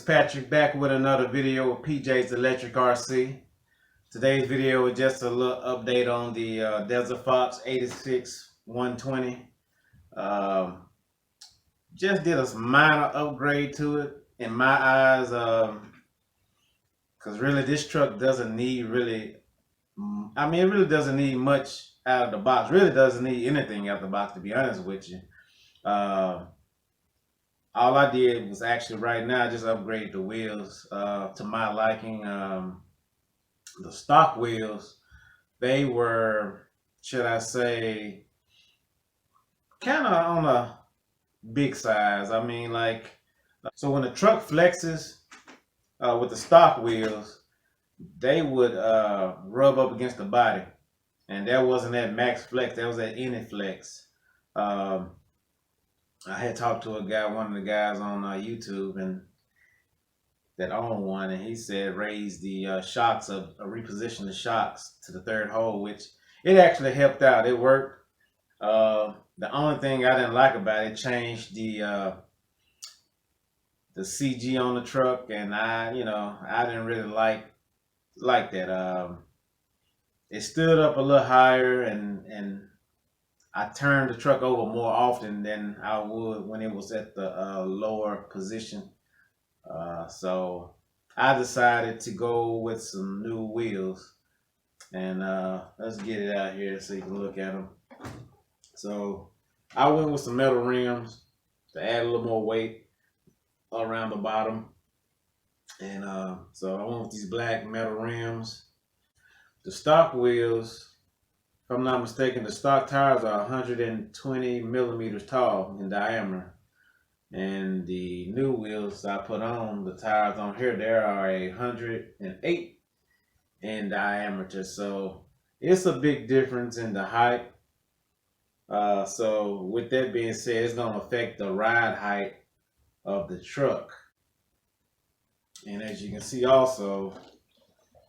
Patrick back with another video with PJ's Electric RC. Today's video is just a little update on the Desert Fox 86 120. Just did a minor upgrade to it in my eyes, because really this truck doesn't need it really doesn't need much out of the box. Really doesn't need anything out of the box, to be honest with you. All I did was actually right now just upgrade the wheels to my liking. The stock wheels, they were, should I say, kind of on a big size. I mean, like, so when the truck flexes with the stock wheels, they would rub up against the body. And that wasn't at max flex, that was at any flex. I had talked to a guy, one of the guys on YouTube, and that owned one, and he said raise the shocks reposition the shocks to the third hole, which it actually helped out. It worked. The only thing I didn't like about it, changed the CG on the truck, and I didn't really like that. It stood up a little higher, and I turned the truck over more often than I would when it was at the lower position. So I decided to go with some new wheels, and let's get it out here so you can look at them. So I went with some metal rims to add a little more weight around the bottom, and so I went with these black metal rims. The stock wheels, if I'm not mistaken, the stock tires are 120 millimeters tall in diameter. And the new wheels I put on, the tires on here, there are 108 in diameter. So it's a big difference in the height. So with that being said, it's going to affect the ride height of the truck. And as you can see also,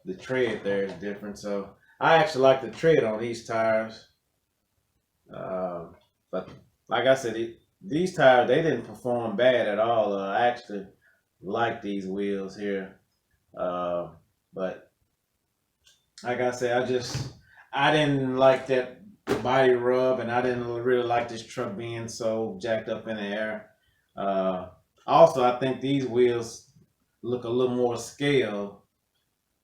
the tread there is different. So I actually like the tread on these tires. But like I said, these tires, they didn't perform bad at all. I actually like these wheels here. But like I said, I didn't like that body rub, and I didn't really like this truck being so jacked up in the air. Also, I think these wheels look a little more scale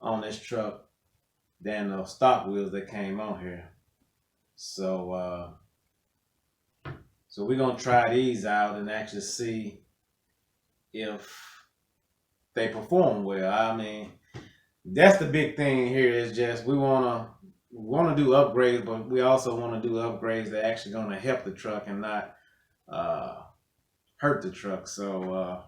on this truck than the stock wheels that came on here. So we're going to try these out and actually see if they perform well. I mean, that's the big thing here, is just we want to do upgrades, but we also want to do upgrades that are actually going to help the truck and not hurt the truck. So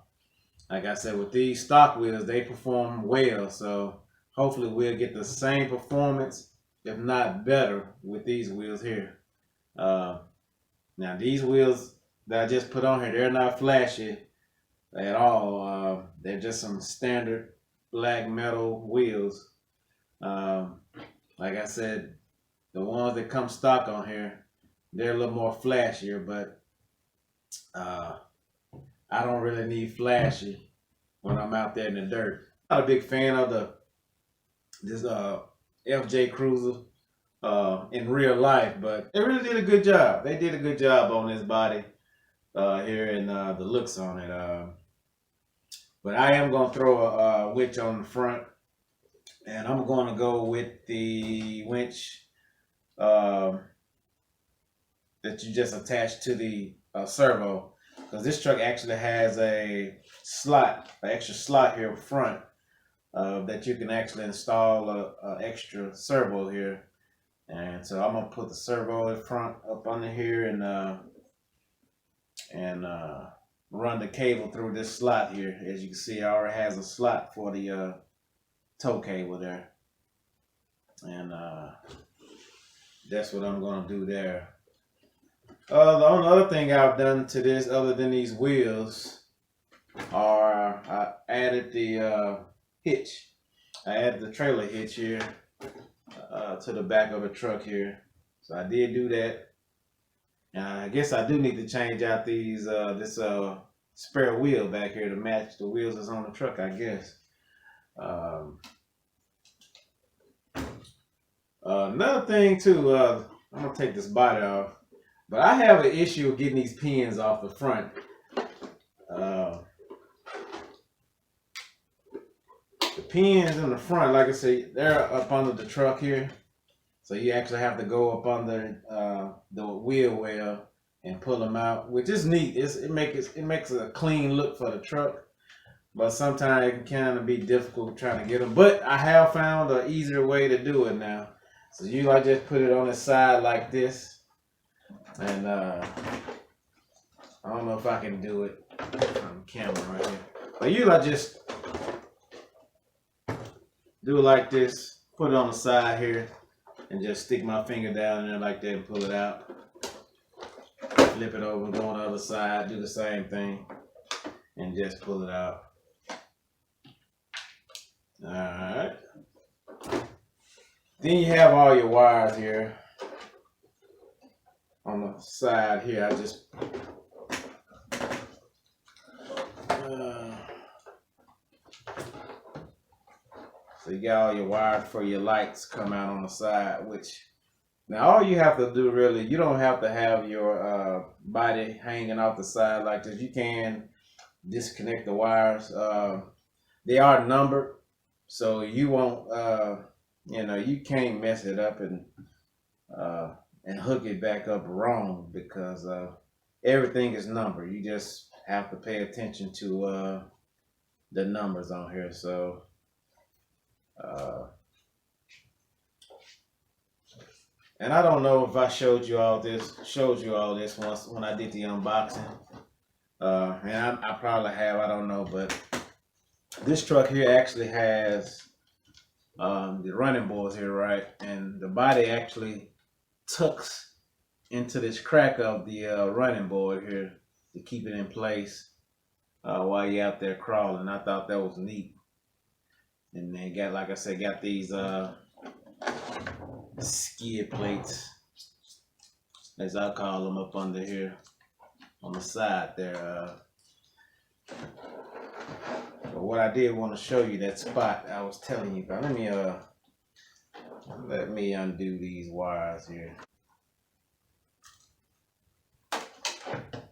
like I said, with these stock wheels, they perform well. So hopefully we'll get the same performance, if not better, with these wheels here. Now these wheels that I just put on here, they're not flashy at all. They're just some standard black metal wheels. Like I said, the ones that come stock on here, they're a little more flashier, but I don't really need flashy when I'm out there in the dirt. I'm not a big fan of this FJ Cruiser in real life, but they really did a good job. They did a good job on this body here, and the looks on it. But I am going to throw a winch on the front, and I'm going to go with the winch that you just attach to the servo, because this truck actually has a slot, an extra slot here up front that you can actually install a extra servo here. And so I'm gonna put the servo in front up under here, and run the cable through this slot here. As you can see, it already has a slot for the tow cable there, and that's what I'm gonna do there. The only other thing I've done to this, other than these wheels, are I added the hitch. I added the trailer hitch here to the back of the truck here. So I did do that. I guess I do need to change out these this spare wheel back here to match the wheels that's on the truck, I guess. Another thing too, I'm gonna take this body off, but I have an issue of getting these pins off the front. The pins in the front, like I say, they're up under the truck here, so you actually have to go up under the wheel well and pull them out, which is neat. It makes a clean look for the truck, but sometimes it can kind of be difficult trying to get them. But I have found an easier way to do it now. So I just put it on the side like this, and I don't know if I can do it on camera right here, but I just do it like this, put it on the side here, and just stick my finger down in there like that and pull it out. Flip it over, go on the other side, do the same thing, and just pull it out. Alright. Then you have all your wires here on the side here. I just so you got all your wires for your lights come out on the side, which now all you have to do really, you don't have to have your body hanging off the side like this. You can disconnect the wires. They are numbered, so you won't you can't mess it up and hook it back up wrong, because everything is numbered. You just have to pay attention to the numbers on here. So and I don't know if I showed you all this once when I did the unboxing. And I probably have, I don't know, but this truck here actually has the running boards here, right? And the body actually tucks into this crack of the running board here to keep it in place while you're out there crawling. I thought that was neat. And then got, like I said, got these skid plates, as I call them, up under here on the side there. But what I did want to show you, that spot I was telling you about. Let me undo these wires here.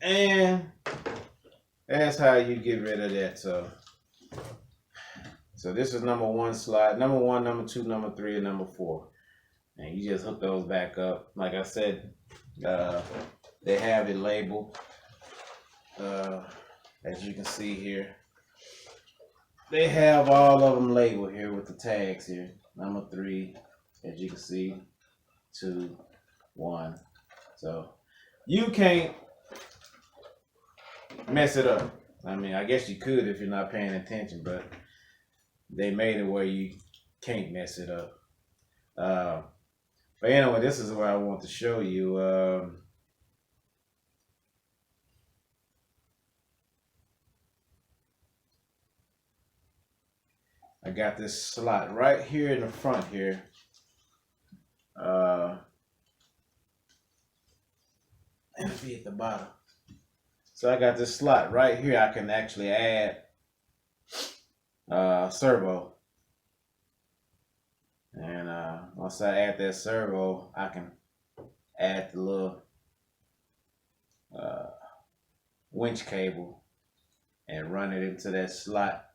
And that's how you get rid of that. So this is number one slide, number one, number two, number three, and number four. And you just hook those back up. Like I said, they have it labeled, as you can see here. They have all of them labeled here with the tags here. Number 3, as you can see, 2, 1. So you can't mess it up. I mean, I guess you could if you're not paying attention, but they made it where you can't mess it up. But anyway, this is what I want to show you. I got this slot right here in the front here. And if you hit the bottom. So I got this slot right here. I can actually add servo. And once I add that servo, I can add the little winch cable and run it into that slot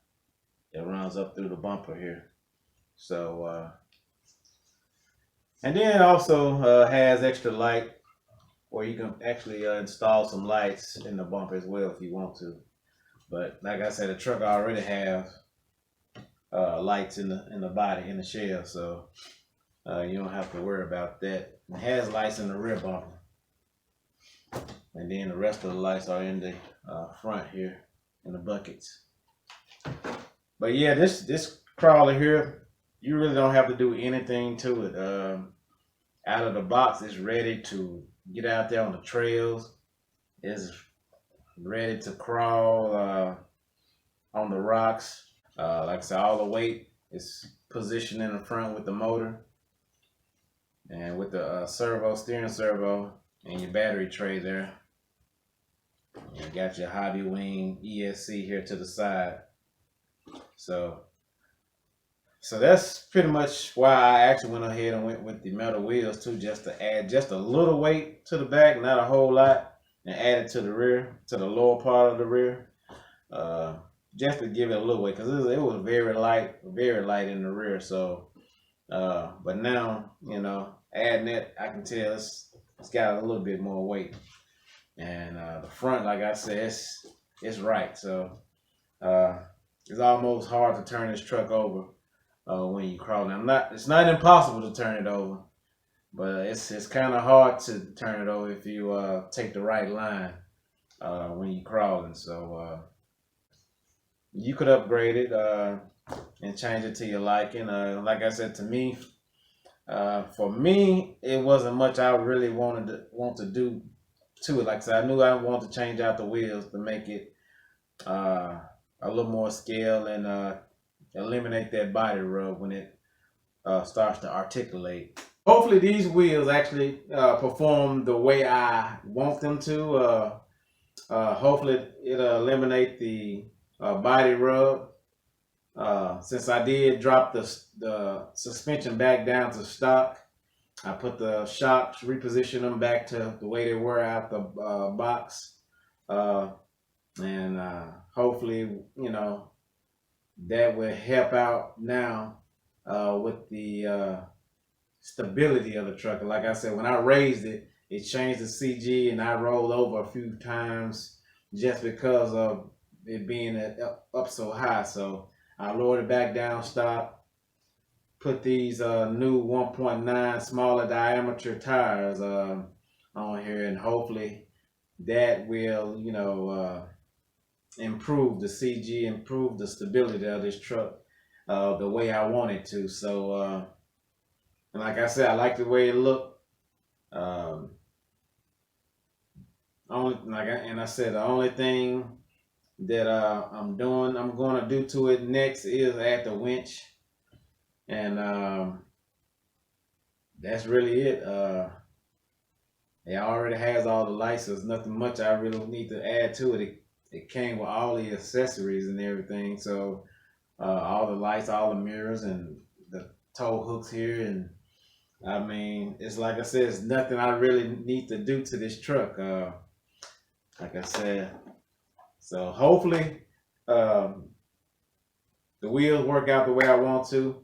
that runs up through the bumper here. So and then it also has extra light, or you can actually install some lights in the bumper as well if you want to. But like I said, the truck already has lights in the body, in the shell, so you don't have to worry about that. It has lights in the rear bumper, and then the rest of the lights are in the front here in the buckets. But yeah, this crawler here, you really don't have to do anything to it. Out of the box, it's ready to get out there on the trails. It's ready to crawl on the rocks. Like I said, all the weight is positioned in the front with the motor and with the steering servo and your battery tray there. You got your Hobby Wing ESC here to the side. So that's pretty much why I actually went ahead and went with the metal wheels too, just to add just a little weight to the back, not a whole lot, and add it to the rear, to the lower part of the rear, uh, just to give it a little weight, because it was very light in the rear. So, but now, you know, adding it, I can tell it's got a little bit more weight, and the front, like I said, it's right. So it's almost hard to turn this truck over when you crawl. Now, it's not impossible to turn it over, but it's kind of hard to turn it over if you take the right line when you crawling. So you could upgrade it and change it to your liking. Like I said, to me, for me, it wasn't much I really want to do to it. Like I said, I knew I wanted to change out the wheels to make it a little more scale and eliminate that body rub when it starts to articulate. Hopefully these wheels actually perform the way I want them to. Hopefully it'll eliminate the body rub. Since I did drop the suspension back down to stock, I put the shocks, reposition them back to the way they were out the box. And hopefully, you know, that will help out now with the stability of the truck. Like I said, when I raised it, it changed the CG and I rolled over a few times just because of it being up so high. So I lowered it back down, stopped, put these new 1.9 smaller diameter tires on here, and hopefully that will, you know, improve the CG, improve the stability of this truck the way I want it to. So and like I said, I like the way it looked. I said, the only thing that I'm going to do to it next is add the winch, and that's really it. It already has all the lights, so there's nothing much I really need to add to it. It came with all the accessories and everything, so all the lights, all the mirrors, and the tow hooks here, and I mean, it's like I said, it's nothing I really need to do to this truck. Like I said, so hopefully the wheels work out the way I want to.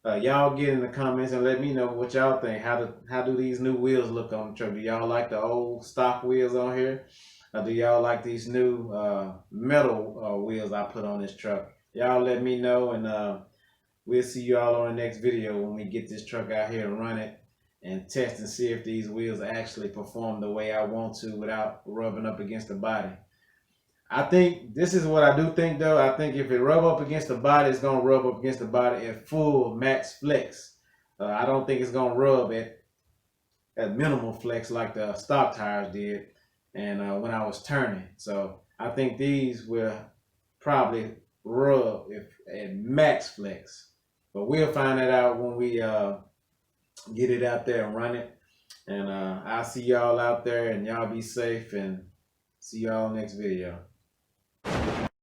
Y'all get in the comments and let me know what y'all think. How do these new wheels look on the truck? Do y'all like the old stock wheels on here? Or do y'all like these new metal wheels I put on this truck? Y'all let me know, and we'll see y'all on the next video when we get this truck out here and run it and test and see if these wheels actually perform the way I want to without rubbing up against the body. I think this is what I do think though. I think if it rub up against the body, it's gonna rub up against the body at full max flex. I don't think it's gonna rub at minimal flex like the stock tires did, and when I was turning. So I think these will probably rub if at max flex. But we'll find that out when we get it out there and run it. And I'll see y'all out there, and y'all be safe, and see y'all next video.